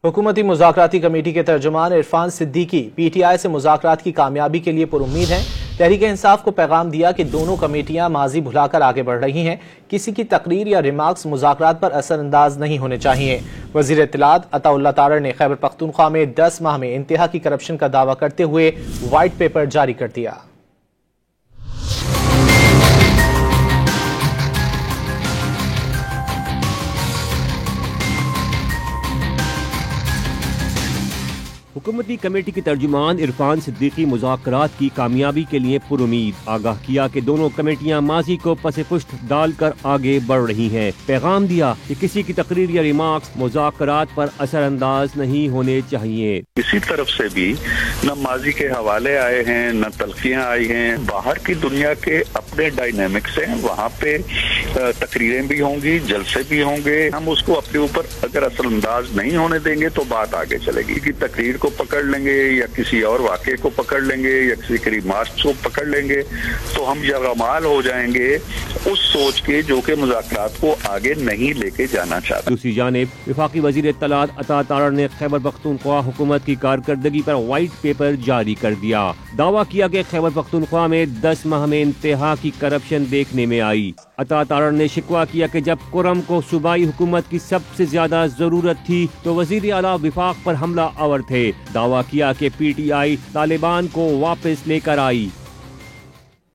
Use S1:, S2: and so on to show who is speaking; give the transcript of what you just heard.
S1: हुकूमती मुज़ाकराती कमेटी के तर्जुमान इरफान सिद्दीकी PTI से मुज़ाकरात की कामयाबी के लिए पुरुम्मीद हैं। तहरीक इंसाफ को पैगाम दिया कि दोनों कमेटियां माजी भुलाकर आगे बढ़ रही हैं। किसी की तकरीर या रिमार्क्स मुज़ाकरात पर असरअंदाज नहीं होने चाहिए। वज़ीर इत्तलात अताउल्लाह तारड़ ने खैबर पख्तूनख्वा में 10 माह में इंतहा की करप्शन का दावा करते हुए व्हाइट पेपर जारी कर दिया।
S2: हुकूमती कमेटी के तर्जुमान इरफान सिद्दीकी मुज़ाकरात की कामयाबी के लिए पुरुमीद, आगाह किया कि दोनों कमेटियां माजी को पसे पुश्त डालकर आगे बढ़ रही हैं। पैगाम दिया कि किसी की तकरीर या रिमार्क्स मुज़ाकरात पर असरअंदाज नहीं होने चाहिए।
S3: किसी तरफ से भी न माजी के हवाले आए हैं, न तलखियां आई हैं। बाहर की दुनिया के अपने डायनेमिक्स हैं, वहाँ पे तकरीरें भी होंगी, जलसे भी होंगे। हम उसको अपने ऊपर अगर असरअंदाज नहीं होने देंगे तो बात आगे चलेगी। कि तकरीर को पकड़ लेंगे या किसी और वाक़े को पकड़ लेंगे या किसी के रिमार्क्स को पकड़ लेंगे तो हम यरगमाल हो जाएंगे उस सोच के जो कि मुज़ाकरात को आगे नहीं लेके जाना चाहता।
S2: दूसरी जानिब वफाकी वज़ीर इत्तलात अता तारड़ ने खैबर पख्तूनख्वा हुकूमत की कारकर्दगी पर व्हाइट पेपर जारी कर दिया। दावा किया कि खैबर पख्तूनख्वा में 10 माह में इंतहा की करप्शन देखने में आई। अता तारड़ ने शिकवा किया कि जब कुरम को सूबाई हुकूमत की सबसे ज्यादा जरूरत थी तो वजीर आला विफाक पर हमला आवर थे। दावा किया कि PTI तालिबान को वापस लेकर आई।